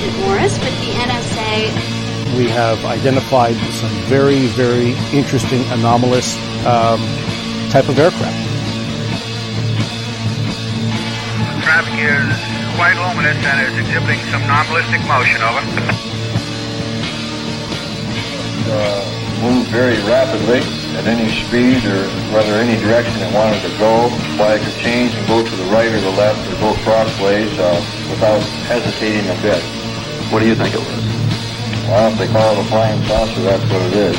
Agent Morris with the NSA. We have identified some very, very interesting anomalous type of aircraft. Traffic is quite luminous and is exhibiting some non-ballistic motion, over. Move very rapidly at any speed or whether any direction it wanted to go. Flag could change and go to the right or the left or go crossways without hesitating a bit. What do you think it was? Well, if they call it a flying saucer, that's what it is.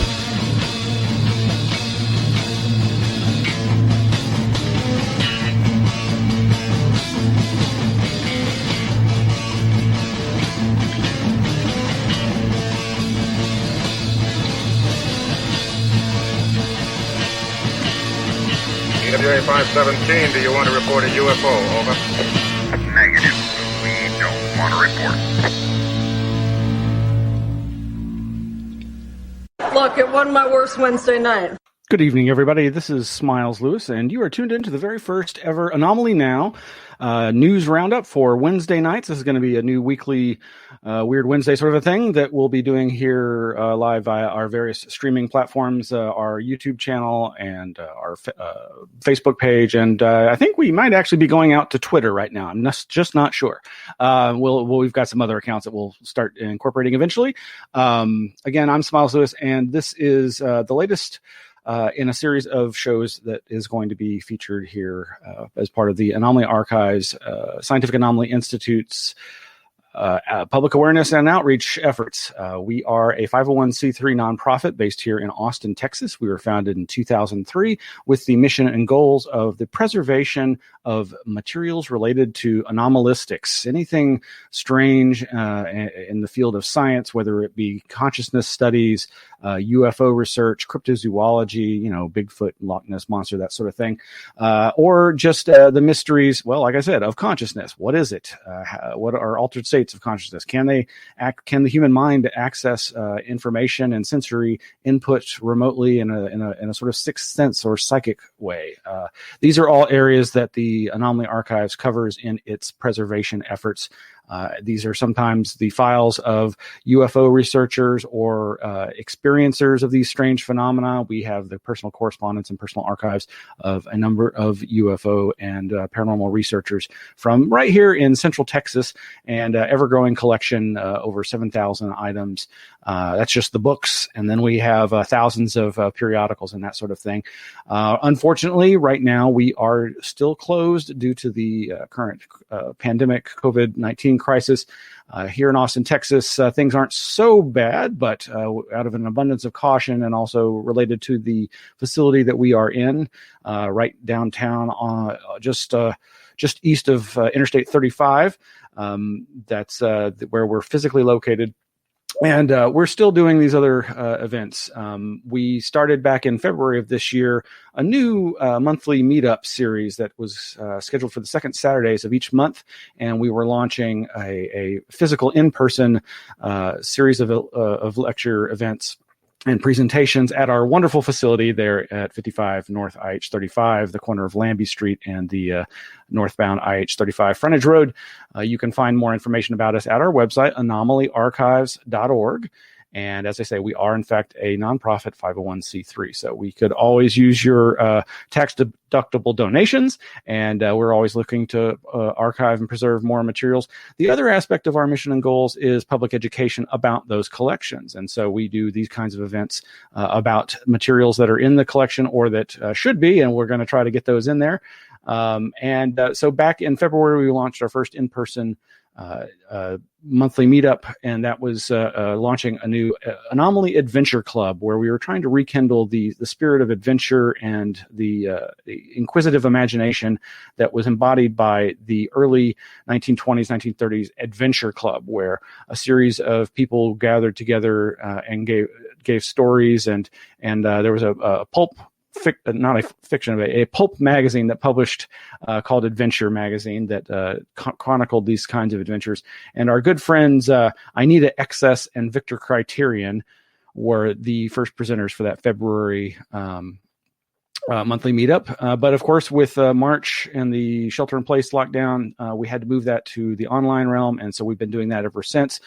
EWA 517, do you want to report a UFO? Over. Negative. We don't want to report. Look, it wasn't my worst Wednesday night. Good evening, everybody. This is Smiles Lewis, and you are tuned into the very first ever Anomaly Now news roundup for Wednesday nights. This is going to be a new weekly Weird Wednesday sort of a thing that we'll be doing here live via our various streaming platforms, our YouTube channel and our Facebook page. And I think we might actually be going out to Twitter right now. I'm just not sure. We've got some other accounts that we'll start incorporating eventually. Again, I'm Smiles Lewis, and this is the latest in a series of shows that is going to be featured here as part of the Anomaly Archives, Scientific Anomaly Institute's public awareness and outreach efforts. We are a 501c3 nonprofit based here in Austin, Texas. We were founded in 2003 with the mission and goals of the preservation of materials related to anomalistics, anything strange in the field of science, whether it be consciousness studies, UFO research, cryptozoology, Bigfoot, Loch Ness Monster, that sort of thing, or just the mysteries, well, like I said, of consciousness. What is it? What are altered states of consciousness? Can the human mind access information and sensory input remotely in a sort of sixth sense or psychic way? These are all areas that the Anomaly Archives covers in its preservation efforts. These are sometimes the files of UFO researchers or experiencers of these strange phenomena. We have the personal correspondence and personal archives of a number of UFO and paranormal researchers from right here in Central Texas, and ever-growing collection, over 7,000 items. That's just the books, and then we have thousands of periodicals and that sort of thing. Unfortunately, right now we are still closed due to the current pandemic COVID-19 crisis. Here in Austin, Texas, things aren't so bad, but out of an abundance of caution and also related to the facility that we are in, right downtown, just east of Interstate 35, that's where we're physically located. And we're still doing these other events. We started back in February of this year a new monthly meetup series that was scheduled for the second Saturdays of each month, and we were launching a physical in-person series of lecture events and presentations at our wonderful facility there at 55 North IH-35, the corner of Lambie Street and the northbound IH-35 frontage road. You can find more information about us at our website, AnomalyArchives.org. And as I say, we are, in fact, a nonprofit 501c3. So we could always use your tax-deductible donations, and we're always looking to archive and preserve more materials. The other aspect of our mission and goals is public education about those collections. And so we do these kinds of events about materials that are in the collection or that should be, and we're going to try to get those in there. So back in February, we launched our first in-person monthly meetup, and that was launching a new Anomaly Adventure Club, where we were trying to rekindle the spirit of adventure and the inquisitive imagination that was embodied by the early 1920s, 1930s Adventure Club, where a series of people gathered together and gave stories, and there was a pulp. Not a fiction, but a pulp magazine that published called Adventure Magazine that chronicled these kinds of adventures. And our good friends Anita Excess and Victor Criterion were the first presenters for that February monthly meetup. But of course, with March and the shelter-in-place lockdown, we had to move that to the online realm, and so we've been doing that ever since.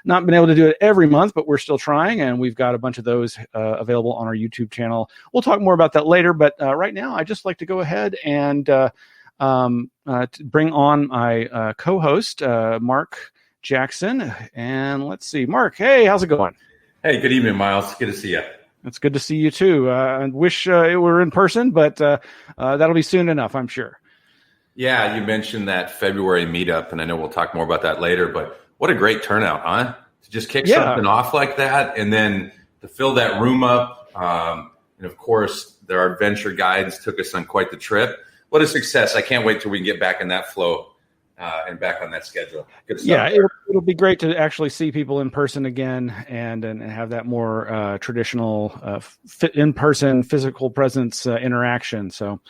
Not been able to do it every month, but we're still trying, and we've got a bunch of those available on our YouTube channel. We'll talk more about that later, but right now, I'd just like to go ahead and to bring on my co-host, Mark Jackson. And let's see, Mark, hey, how's it going? Hey, good evening, Miles. Good to see you. It's good to see you too. I wish it were in person, but that'll be soon enough, I'm sure. Yeah, you mentioned that February meetup, and I know we'll talk more about that later, but what a great turnout, huh? To just kick something off like that, and then to fill that room up. And of course, our adventure guides took us on quite the trip. What a success. I can't wait till we can get back in that flow and back on that schedule. Good stuff. Yeah, it'll be great to actually see people in person again and have that more traditional in-person physical presence interaction. So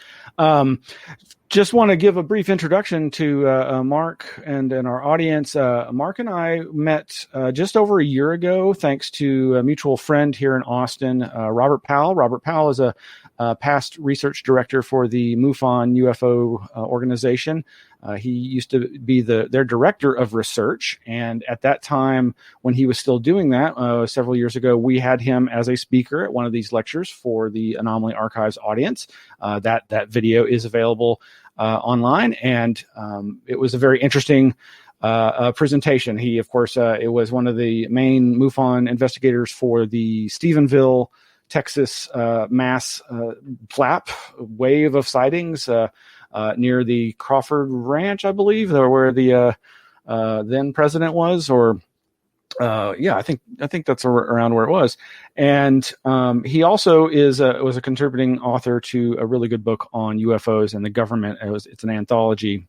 just want to give a brief introduction to Mark and our audience. Mark and I met just over a year ago, thanks to a mutual friend here in Austin, Robert Powell. Robert Powell is a past research director for the MUFON UFO organization. He used to be their director of research, and at that time, when he was still doing that, several years ago, we had him as a speaker at one of these lectures for the Anomaly Archives audience. That video is available online, and it was a very interesting presentation. He, of course, it was one of the main MUFON investigators for the Stephenville, Texas mass flap wave of sightings near the Crawford Ranch, I believe, or where the then president was, or I think that's around where it was. And he also was a contributing author to a really good book on UFOs and the government. It's an anthology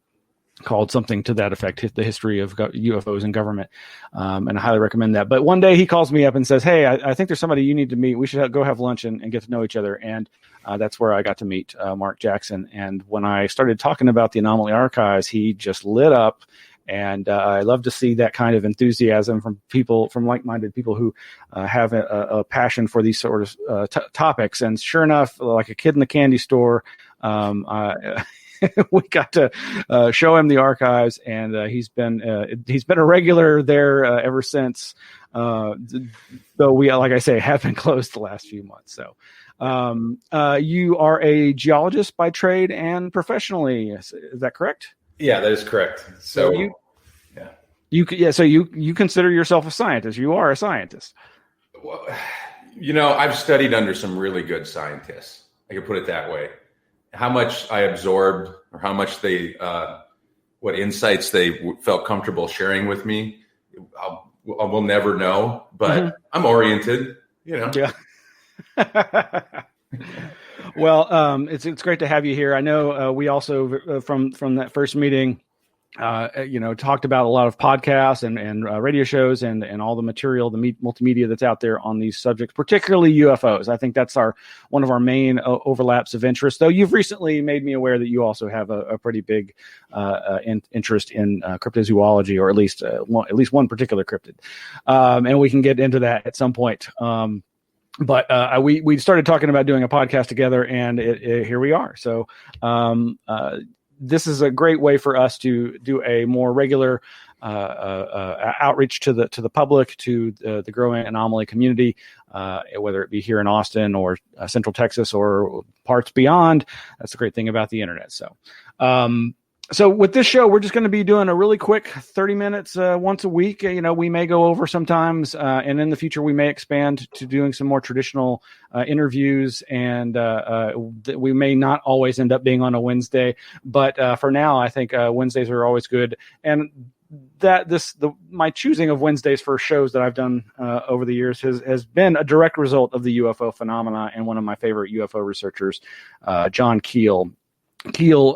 called something to that effect, The History of UFOs and Government, and I highly recommend that. But one day he calls me up and says, hey, I think there's somebody you need to meet. We should go have lunch and get to know each other. And that's where I got to meet Mark Jackson. And when I started talking about the Anomaly Archives, he just lit up. And I love to see that kind of enthusiasm from people, from like-minded people who have a passion for these sort of topics. And sure enough, like a kid in the candy store, we got to show him the archives, and he's been a regular there ever since. Though we, like I say, have been closed the last few months. So you are a geologist by trade and professionally. Is that correct? Yeah, that is correct. So you consider yourself a scientist. You are a scientist. Well, I've studied under some really good scientists. I could put it that way. How much I absorbed, or how much what insights they felt comfortable sharing with me, we'll never know. But I'm oriented, Yeah. Well, it's great to have you here. I know we also from that first meeting, talked about a lot of podcasts and radio shows and all the material, the multimedia that's out there on these subjects, particularly UFOs. I think that's one of our main overlaps of interest. Though you've recently made me aware that you also have a pretty big interest in cryptozoology, or at least one particular cryptid, and we can get into that at some point. But we started talking about doing a podcast together, and here we are. So this is a great way for us to do a more regular outreach to the public, to the growing anomaly community, whether it be here in Austin or Central Texas or parts beyond. That's the great thing about the internet. So with this show, we're just going to be doing a really quick 30 minutes once a week. We may go over sometimes, and in the future, we may expand to doing some more traditional interviews, and we may not always end up being on a Wednesday. But for now, I think Wednesdays are always good. And my choosing of Wednesdays for shows that I've done over the years has been a direct result of the UFO phenomena and one of my favorite UFO researchers, John Keel.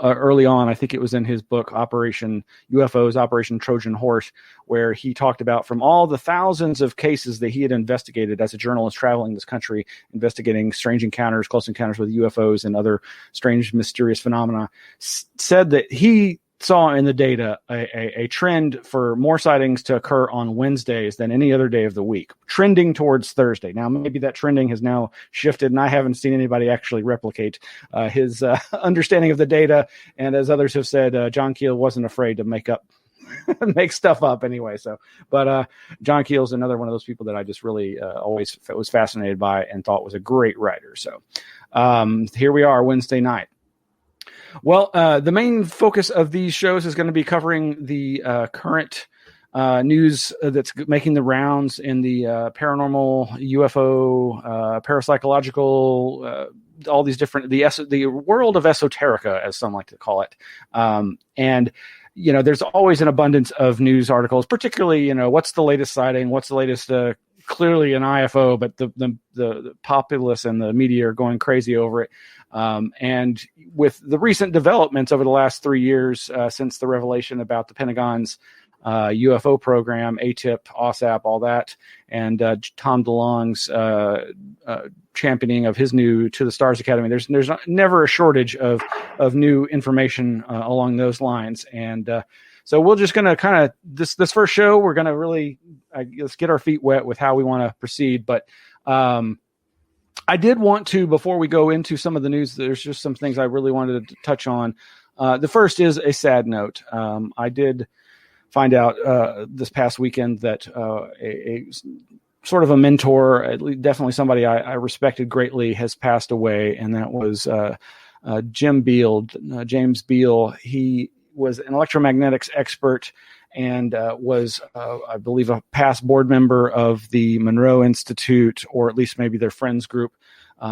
Early on, I think it was in his book Operation Trojan Horse, where he talked about, from all the thousands of cases that he had investigated as a journalist traveling this country, investigating strange encounters, close encounters with UFOs and other strange, mysterious phenomena, said that he saw in the data a trend for more sightings to occur on Wednesdays than any other day of the week, trending towards Thursday. Now, maybe that trending has now shifted, and I haven't seen anybody actually replicate his understanding of the data. And as others have said, John Keel wasn't afraid to make stuff up anyway. So, but John Keel's another one of those people that I just really always was fascinated by and thought was a great writer. So here we are, Wednesday night. Well, the main focus of these shows is going to be covering the current news that's making the rounds in the paranormal, UFO, parapsychological, all these different, the world of esoterica, as some like to call it. And, there's always an abundance of news articles, particularly, what's the latest sighting, what's the latest, clearly an IFO, but the populace and the media are going crazy over it. And with the recent developments over the last 3 years, since the revelation about the Pentagon's UFO program, ATIP, OSAP, all that, and Tom DeLonge's championing of his new To the Stars Academy, there's never a shortage of new information along those lines. And so we're just going to kind of this first show, we're going to really let's get our feet wet with how we want to proceed. But I did want to, before we go into some of the news, there's just some things I really wanted to touch on. The first is a sad note. I did find out this past weekend that a sort of a mentor, definitely somebody I respected greatly, has passed away, and that was James Beal. He was an electromagnetics expert and was, I believe, a past board member of the Monroe Institute, or at least maybe their friends group,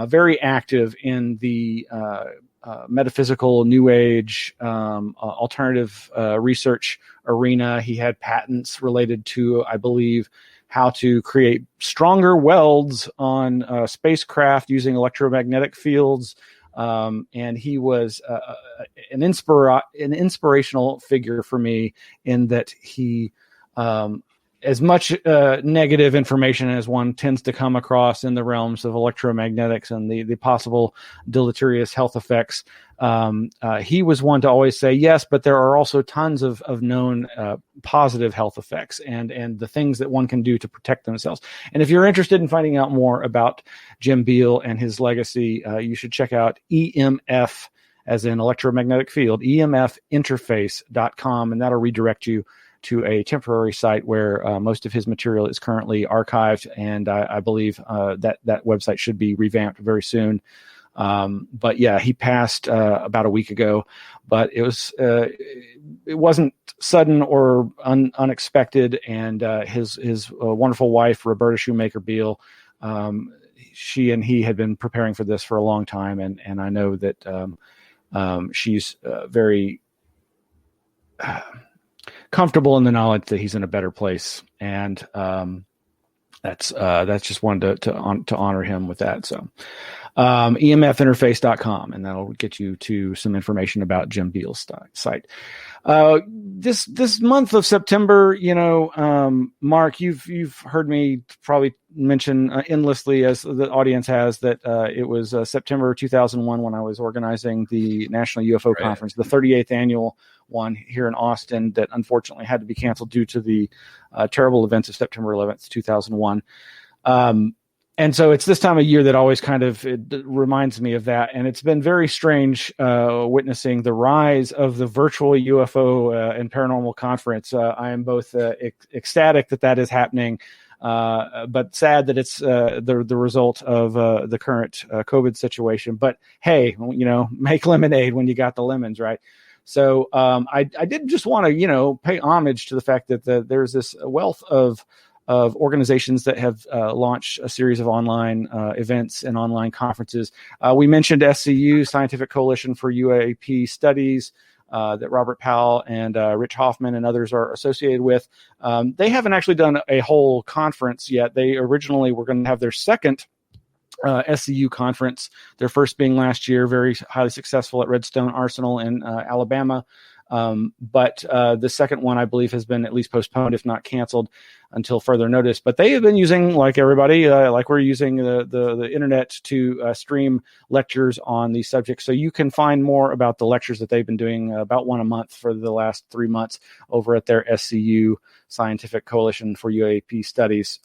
very active in the metaphysical, New Age, alternative research arena. He had patents related to, I believe, how to create stronger welds on spacecraft using electromagnetic fields. And he was an inspirational figure for me, in that he, as much negative information as one tends to come across in the realms of electromagnetics and the possible deleterious health effects, he was one to always say, yes, but there are also tons of known positive health effects and the things that one can do to protect themselves. And if you're interested in finding out more about Jim Beal and his legacy, you should check out EMF, as in electromagnetic field, EMFinterface.com, and that'll redirect you to a temporary site where most of his material is currently archived, and I believe that website should be revamped very soon. But yeah, he passed about a week ago, but it wasn't sudden or unexpected. And his wonderful wife, Roberta Shoemaker Beal, she and he had been preparing for this for a long time, and I know that she's very comfortable in the knowledge that he's in a better place, and that's just wanted to honor him with that. So EMFinterface.com, and that'll get you to some information about Jim Beal's site. This month of September, Mark, you've heard me probably mention endlessly, as the audience has, that it was September 2001 when I was organizing the National UFO Conference, the 38th annual one here in Austin, that unfortunately had to be canceled due to the terrible events of September 11th, 2001. And so it's this time of year that always kind of it reminds me of that. And it's been very strange witnessing the rise of the virtual UFO and paranormal conference. I am both ecstatic that is happening, but sad that it's the result of the current COVID situation. But hey, make lemonade when you got the lemons, right? So I did just want to, pay homage to the fact that there's this wealth of organizations that have launched a series of online events and online conferences. We mentioned SCU, Scientific Coalition for UAP Studies, that Robert Powell and Rich Hoffman and others are associated with. They haven't actually done a whole conference yet. They originally were going to have their second SCU conference, their first being last year, very highly successful at Redstone Arsenal in Alabama. But the second one, I believe, has been at least postponed, if not canceled, until further notice. But they have been using, like everybody, like we're using the internet to stream lectures on these subjects. So you can find more about the lectures that they've been doing, about one a month for the last 3 months, over at their SCU, Scientific Coalition for UAP Studies.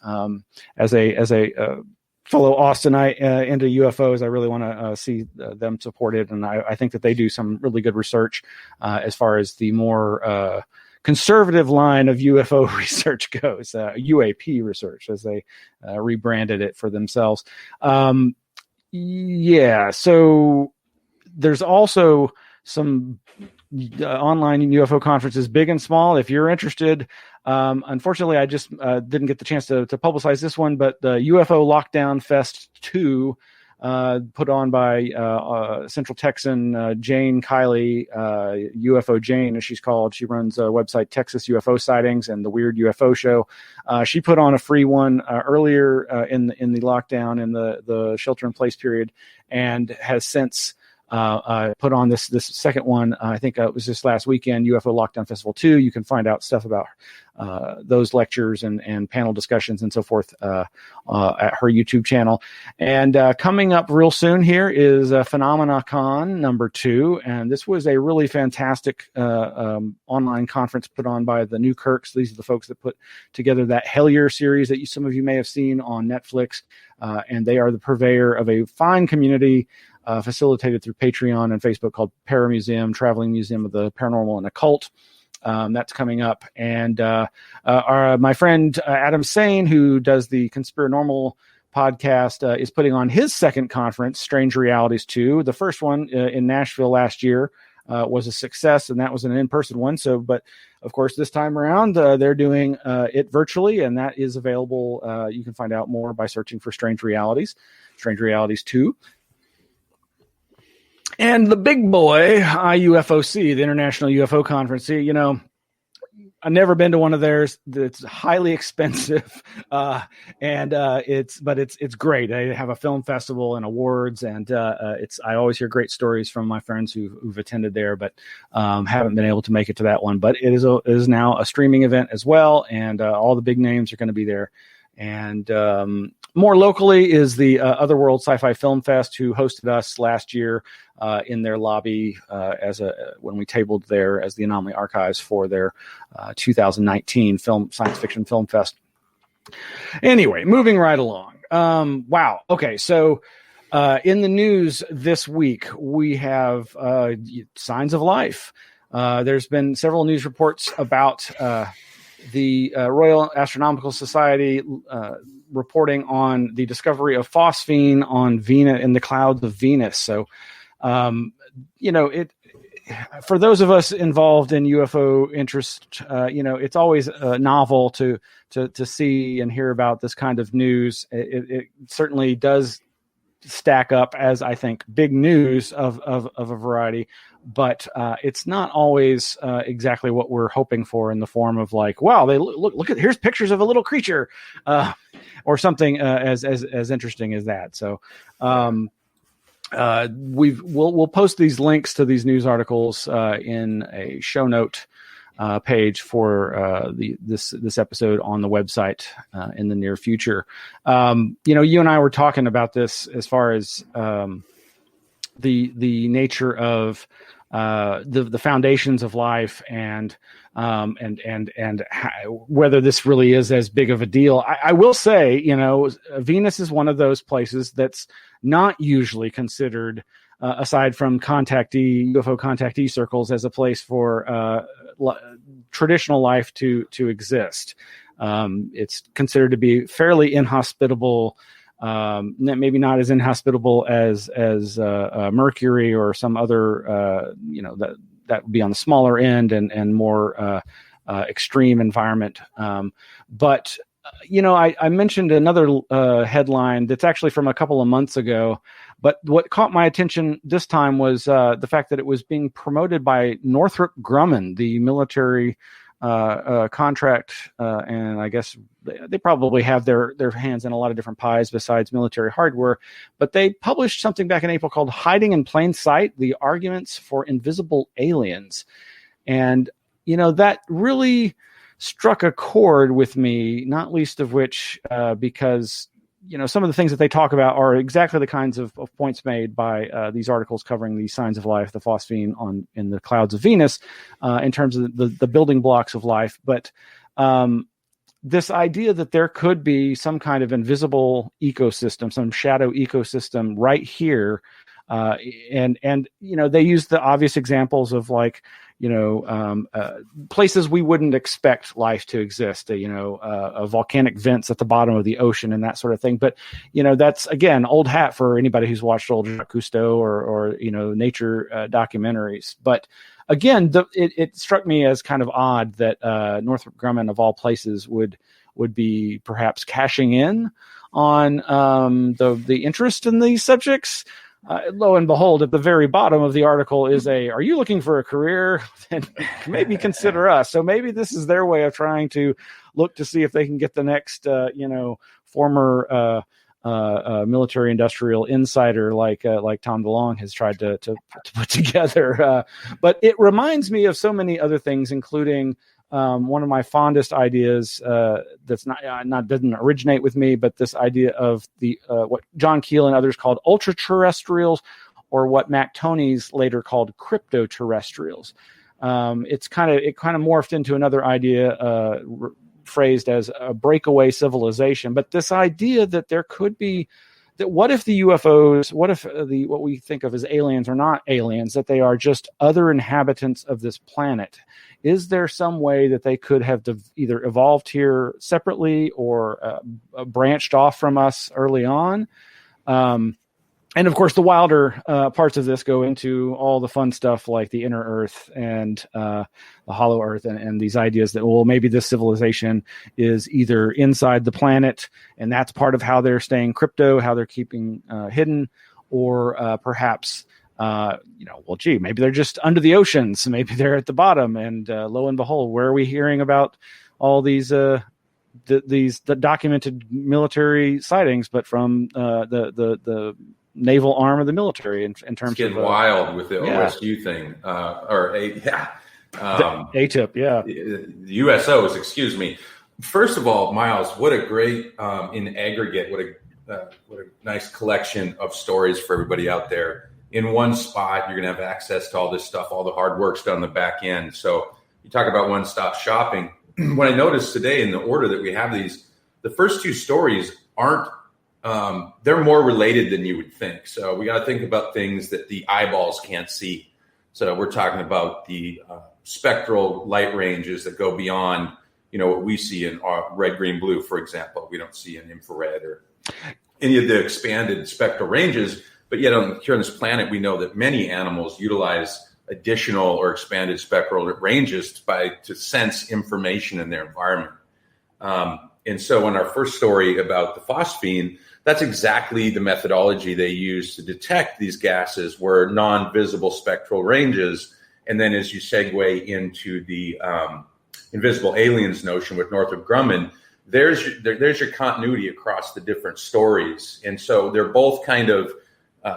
As a fellow Austinite into UFOs, I really want to see them supported, and I think that they do some really good research as far as the more conservative line of UFO research goes, UAP research, as they rebranded it for themselves. So there's also some online UFO conferences, big and small. If you're interested, unfortunately, I just didn't get the chance to publicize this one, but the UFO Lockdown Fest 2, put on by Central Texan Jane Kiley, UFO Jane, as she's called. She runs a website, Texas UFO Sightings and the Weird UFO Show. She put on a free one earlier in the lockdown, in the shelter-in-place period, and has since put on this second one. I think it was this last weekend, UFO Lockdown Festival 2. You can find out stuff about those lectures and panel discussions and so forth at her YouTube channel. And coming up real soon here is PhenomenaCon number 2. And this was a really fantastic online conference put on by the Newkirks. These are the folks that put together that Hellier series that some of you may have seen on Netflix. And they are the purveyor of a fine community facilitated through Patreon and Facebook called ParaMuseum, Traveling Museum of the Paranormal and Occult. That's coming up. And my friend Adam Sayne, who does the Conspirinormal podcast, is putting on his second conference, Strange Realities 2. The first one in Nashville last year was a success, and that was an in-person one. But of course, this time around, they're doing it virtually, and that is available. You can find out more by searching for Strange Realities 2. And the big boy, IUFOC, the International UFO Conference. See, I've never been to one of theirs. It's highly expensive, and it's great. They have a film festival and awards, and I always hear great stories from my friends who've attended there, but haven't been able to make it to that one. But it is now a streaming event as well, and all the big names are going to be there. And more locally is the Otherworld Sci-Fi Film Fest, who hosted us last year in their lobby when we tabled there as the Anomaly Archives for their 2019 science fiction film fest. Anyway, moving right along. Wow. Okay, so in the news this week, we have signs of life. There's been several news reports about the Royal Astronomical Society reporting on the discovery of phosphine on Venus, in the clouds of Venus. So, for those of us involved in UFO interest, it's always novel to see and hear about this kind of news. It certainly does stack up as, I think, big news of a variety, but it's not always exactly what we're hoping for, in the form of like, wow, they look at, here's pictures of a little creature, or something as interesting as that. So we'll post these links to these news articles in a show note page for this episode on the website in the near future. You and I were talking about this as far as the nature of the foundations of life and whether this really is as big of a deal. I will say, Venus is one of those places that's not usually considered, aside from UFO contactee circles, as a place for traditional life to exist. It's considered to be fairly inhospitable. Maybe not as inhospitable as Mercury or some other, that would be on the smaller end and more extreme environment. But I mentioned another headline that's actually from a couple of months ago. But what caught my attention this time was the fact that it was being promoted by Northrop Grumman, the military contract, and I guess they probably have their hands in a lot of different pies besides military hardware. But they published something back in April called "Hiding in Plain Sight: The Arguments for Invisible Aliens." And, that really struck a chord with me, not least of which because, some of the things that they talk about are exactly the kinds of points made by these articles covering the signs of life, the phosphine in the clouds of Venus, in terms of the building blocks of life. But this idea that there could be some kind of invisible ecosystem, some shadow ecosystem right here. And they use the obvious examples of places we wouldn't expect life to exist, volcanic vents at the bottom of the ocean and that sort of thing. But, that's, again, old hat for anybody who's watched old Jacques Cousteau or nature documentaries. But again, it struck me as kind of odd that Northrop Grumman, of all places, would be perhaps cashing in on the interest in these subjects. Lo and behold, at the very bottom of the article is are you looking for a career? Then maybe consider us. So maybe this is their way of trying to look to see if they can get the next, former military industrial insider like Tom DeLonge has tried to put together. But it reminds me of so many other things, including one of my fondest ideas that's didn't originate with me, but this idea of the what John Keel and others called ultra-terrestrials, or what Mac Tonnies later called crypto-terrestrials. It kind of morphed into another idea phrased as a breakaway civilization. But this idea that there could be what if the UFOs, what if what we think of as aliens are not aliens, that they are just other inhabitants of this planet? Is there some way that they could have either evolved here separately or branched off from us early on? And of course, the wilder parts of this go into all the fun stuff like the inner Earth and the hollow Earth, and these ideas that, well, maybe this civilization is either inside the planet, and that's part of how they're staying crypto, how they're keeping hidden, or perhaps, maybe they're just under the oceans, maybe they're at the bottom, and lo and behold, where are we hearing about all these the documented military sightings, but from the naval arm of the military in terms it's of wild with the OSU thing ATIP, the USOs, excuse me. First of all, Miles, what a great in aggregate, what a nice collection of stories for everybody out there. In one spot, you're going to have access to all this stuff, all the hard work's done on the back end. So you talk about one-stop shopping. What I noticed today in the order that we have these, the first two stories aren't they're more related than you would think. So we got to think about things that the eyeballs can't see. So we're talking about the spectral light ranges that go beyond, what we see in red, green, blue, for example. We don't see in infrared or any of the expanded spectral ranges. But yet here on this planet, we know that many animals utilize additional or expanded spectral ranges to sense information in their environment. And so in our first story about the phosphine, that's exactly the methodology they use to detect these gases, were non-visible spectral ranges. And then as you segue into the invisible aliens notion with Northrop Grumman, there's your continuity across the different stories. And so they're both kind of,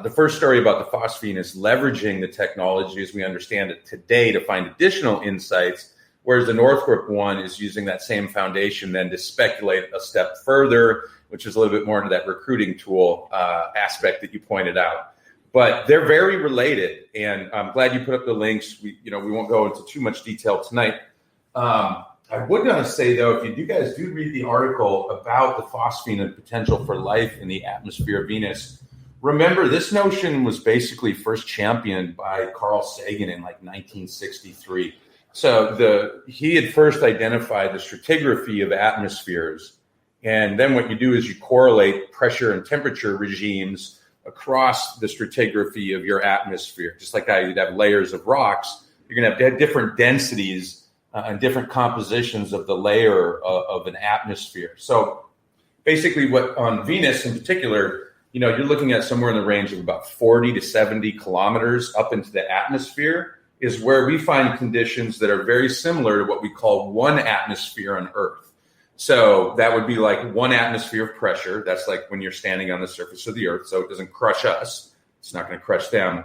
the first story about the phosphine is leveraging the technology as we understand it today to find additional insights, whereas the Northrop one is using that same foundation then to speculate a step further, which is a little bit more into that recruiting tool aspect that you pointed out. But they're very related, and I'm glad you put up the links. We won't go into too much detail tonight. I would want to say, though, if you guys do read the article about the phosphine and potential for life in the atmosphere of Venus, remember this notion was basically first championed by Carl Sagan in 1963. So he had first identified the stratigraphy of atmospheres. And then what you do is you correlate pressure and temperature regimes across the stratigraphy of your atmosphere. Just like how you'd have layers of rocks, you're going to have different densities and different compositions of the layer of an atmosphere. So basically what on Venus in particular, you're looking at somewhere in the range of about 40 to 70 kilometers up into the atmosphere is where we find conditions that are very similar to what we call one atmosphere on Earth. So that would be like one atmosphere of pressure. That's like when you're standing on the surface of the Earth, so it doesn't crush us. It's not going to crush them.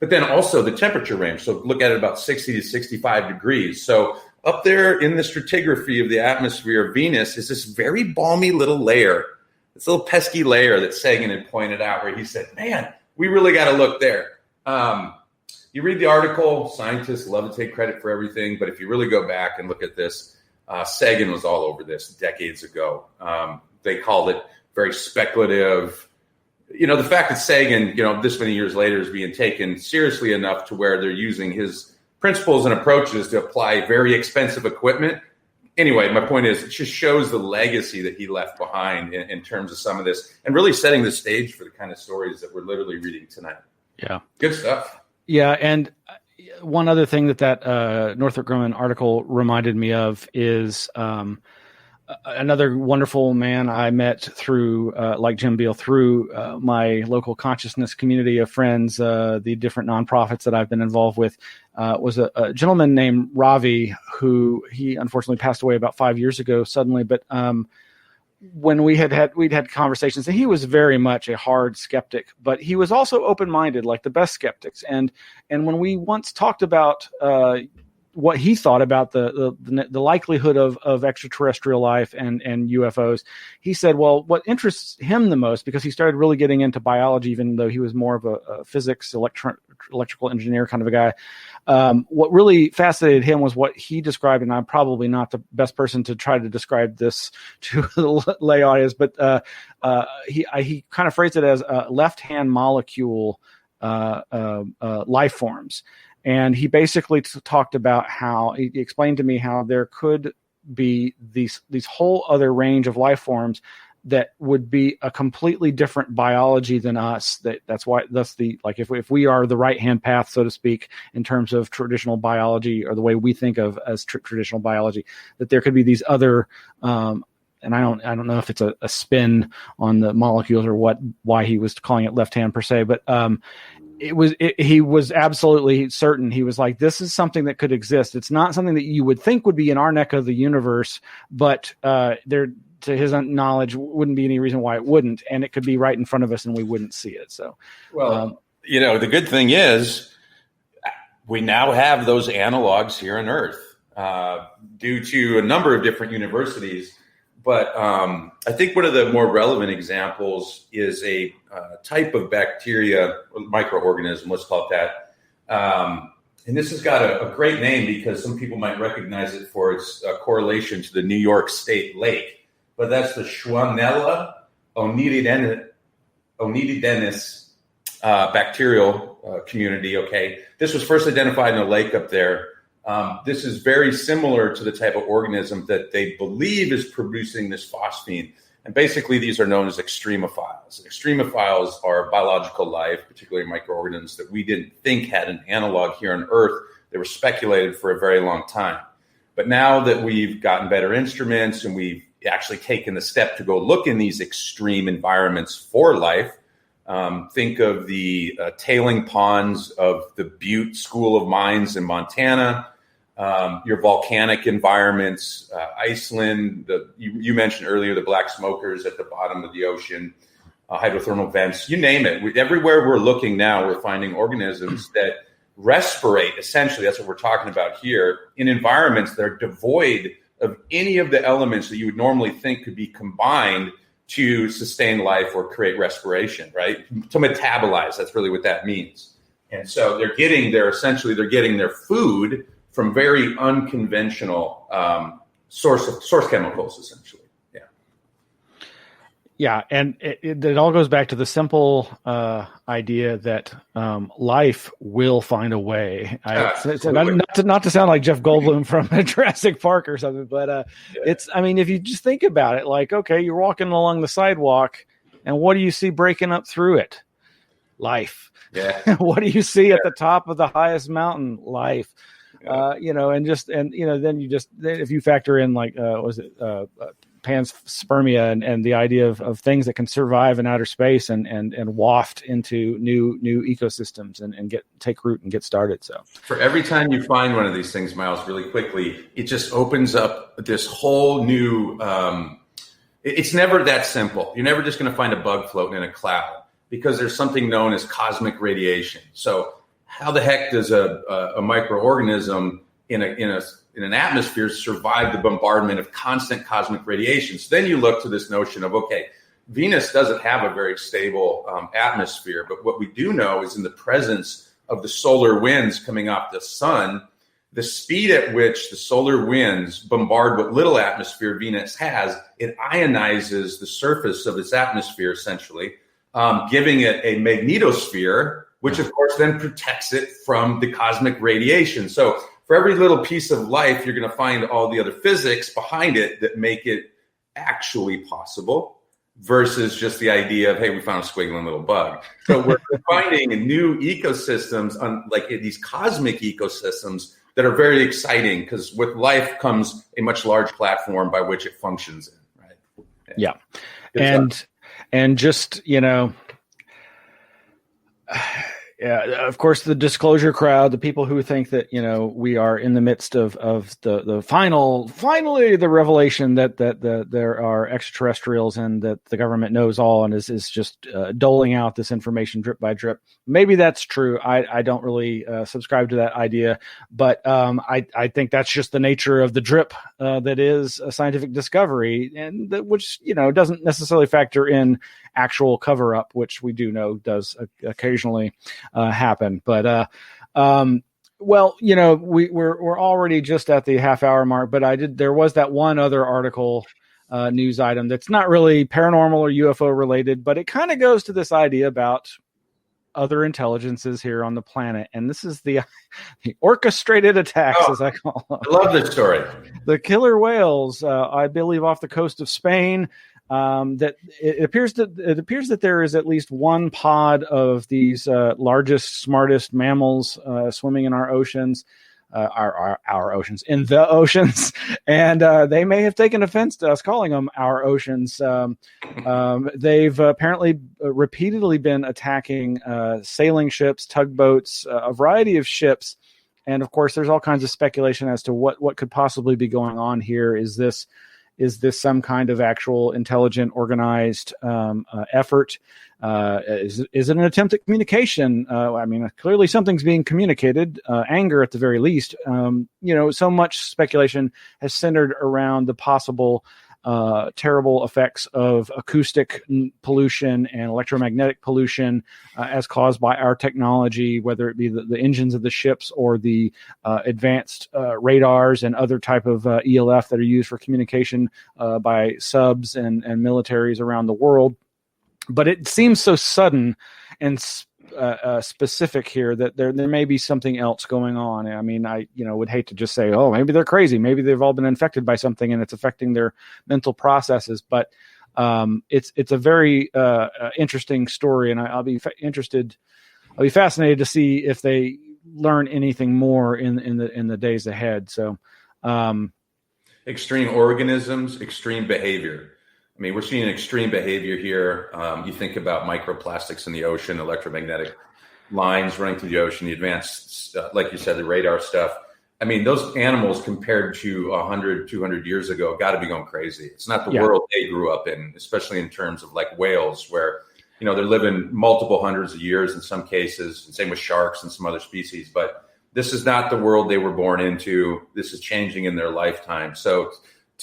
But then also the temperature range. So look at it about 60 to 65 degrees. So up there in the stratigraphy of the atmosphere of Venus is this very balmy little layer, this little pesky layer that Sagan had pointed out, where he said, man, we really got to look there. You read the article, scientists love to take credit for everything, but if you really go back and look at this, Sagan was all over this decades ago. They called it very speculative. The fact that Sagan, this many years later is being taken seriously enough to where they're using his principles and approaches to apply very expensive equipment. Anyway, my point is, it just shows the legacy that he left behind in terms of some of this, and really setting the stage for the kind of stories that we're literally reading tonight. Yeah. Good stuff. Yeah. And one other thing that Northrop Grumman article reminded me of is another wonderful man I met through, like Jim Beal, through my local consciousness community of friends, the different nonprofits that I've been involved with, was a gentleman named Ravi, who he unfortunately passed away about 5 years ago suddenly. But when we'd had conversations, and he was very much a hard skeptic, but he was also open-minded, like the best skeptics. And when we once talked about what he thought about the likelihood of extraterrestrial life and UFOs, he said, well, what interests him the most, because he started really getting into biology, even though he was more of a physics, electrical engineer kind of a guy. What really fascinated him was what he described, and I'm probably not the best person to try to describe this to the lay audience, but he kind of phrased it as left-hand molecule life forms. And he basically talked about how he explained to me how there could be these whole other range of life forms that would be a completely different biology than us. That's if we are the right hand path, so to speak, in terms of traditional biology, or the way we think of as traditional biology, that there could be these other. And I don't know if it's a spin on the molecules or why he was calling it left hand per se, but he was absolutely certain. He was like, this is something that could exist. It's not something that you would think would be in our neck of the universe, but there, to his knowledge, wouldn't be any reason why it wouldn't. And it could be right in front of us and we wouldn't see it. So, the good thing is we now have those analogs here on Earth due to a number of different universities. But I think one of the more relevant examples is a type of bacteria, microorganism, let's call it that. And this has got a great name because some people might recognize it for its correlation to the New York State lake. But that's the Schwannella onididennis bacterial community, okay? This was first identified in a lake up there. This is very similar to the type of organism that they believe is producing this phosphine. And basically, these are known as extremophiles. Extremophiles are biological life, particularly microorganisms that we didn't think had an analog here on Earth. They were speculated for a very long time. But now that we've gotten better instruments and we've actually taken the step to go look in these extreme environments for life, think of the tailing ponds of the Butte School of Mines in Montana, your volcanic environments, Iceland, you mentioned earlier the black smokers at the bottom of the ocean, hydrothermal vents, you name it. Everywhere we're looking now, we're finding organisms that respirate, essentially, that's what we're talking about here, in environments that are devoid of any of the elements that you would normally think could be combined to sustain life or create respiration, right? To metabolize, that's really what that means. And so they're getting their food from very unconventional source chemicals, essentially. Yeah, and it all goes back to the simple idea that life will find a way. Not to sound like Jeff Goldblum from Jurassic Park or something, but if you just think about it, like, okay, you're walking along the sidewalk, and what do you see breaking up through it? Life. Yeah. What do you see at the top of the highest mountain? Life. Yeah. Then if you factor in panspermia and the idea of things that can survive in outer space and waft into new ecosystems and take root and get started. So for every time you find one of these things, Miles, really quickly, it just opens up this whole new, it's never that simple. You're never just going to find a bug floating in a cloud because there's something known as cosmic radiation. So how the heck does a microorganism in an atmosphere survive the bombardment of constant cosmic radiation? So then you look to this notion of, okay, Venus doesn't have a very stable atmosphere, but what we do know is in the presence of the solar winds coming off the sun, the speed at which the solar winds bombard what little atmosphere Venus has, it ionizes the surface of its atmosphere, essentially, giving it a magnetosphere, which of course then protects it from the cosmic radiation. So for every little piece of life, you're going to find all the other physics behind it that make it actually possible versus just the idea of, hey, we found a squiggling little bug. So we're finding new ecosystems, like these cosmic ecosystems, that are very exciting because with life comes a much larger platform by which it functions in, right? Yeah. And just, yeah, of course, the disclosure crowd, the people who think that, we are in the midst of the finally the revelation that there are extraterrestrials and that the government knows all and is just doling out this information drip by drip. Maybe that's true. I don't really subscribe to that idea, but I think that's just the nature of the drip that is a scientific discovery, and which doesn't necessarily factor in actual cover up, which we do know does occasionally happen. But well, we're already just at the half hour mark, but there was that one other article news item that's not really paranormal or UFO related, but it kind of goes to this idea about other intelligences here on the planet. And this is the orchestrated attacks, as I call them. I love this story. The killer whales, I believe off the coast of Spain. That it appears that there is at least one pod of these largest, smartest mammals swimming in our oceans, our oceans, in the oceans, and they may have taken offense to us calling them our oceans. They've apparently repeatedly been attacking sailing ships, tugboats, a variety of ships, and of course, there's all kinds of speculation as to what could possibly be going on here. Is this some kind of actual intelligent, organized effort? Is it an attempt at communication? I mean, clearly something's being communicated, anger at the very least. So much speculation has centered around the possible terrible effects of acoustic pollution and electromagnetic pollution as caused by our technology, whether it be the engines of the ships or the advanced radars and other type of ELF that are used for communication by subs and militaries around the world. But it seems so sudden and specific here that there may be something else going on. I mean, I would hate to just say, oh, maybe they're crazy, maybe they've all been infected by something and it's affecting their mental processes. But it's a very interesting story, and I'll be fascinated to see if they learn anything more in the days ahead. So, extreme organisms, extreme behavior. I mean, we're seeing extreme behavior here. You think about microplastics in the ocean, electromagnetic lines running through the ocean, the advanced, like you said, the radar stuff. I mean, those animals compared to 100, 200 years ago got to be going crazy. It's not the world they grew up in, especially in terms of like whales, where, they're living multiple hundreds of years in some cases, and same with sharks and some other species. But this is not the world they were born into. This is changing in their lifetime. So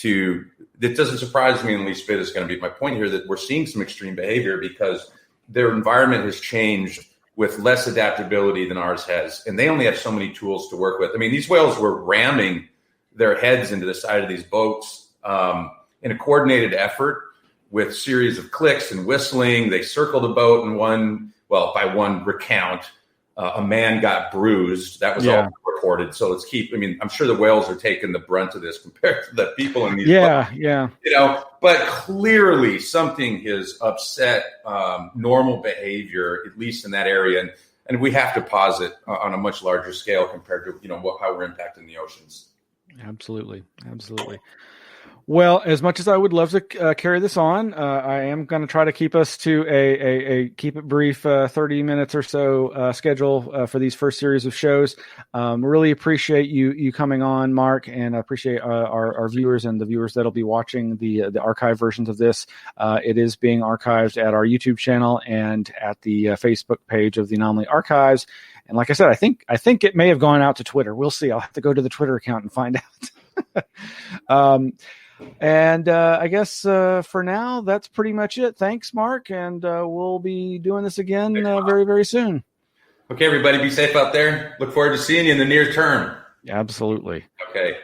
it doesn't surprise me in the least bit. Is going to be my point here, that we're seeing some extreme behavior because their environment has changed with less adaptability than ours has. And they only have so many tools to work with. I mean, these whales were ramming their heads into the side of these boats in a coordinated effort with series of clicks and whistling. They circled the boat, and by one recount, a man got bruised. That was all recorded. So I'm sure the whales are taking the brunt of this compared to the people in these boats. But clearly something has upset normal behavior, at least in that area. And we have to pause it on a much larger scale compared to, how we're impacting the oceans. Absolutely. Well, as much as I would love to carry this on, I am going to try to keep us to a keep it brief 30 minutes or so schedule for these first series of shows. Really appreciate you coming on, Mark, and appreciate our viewers and the viewers that'll be watching the archive versions of this. It is being archived at our YouTube channel and at the Facebook page of the Anomaly Archives. And like I said, I think it may have gone out to Twitter. We'll see. I'll have to go to the Twitter account and find out. And I guess for now, that's pretty much it. Thanks, Mark. And we'll be doing this again very, very soon. Okay, everybody, be safe out there. Look forward to seeing you in the near term. Absolutely. Okay.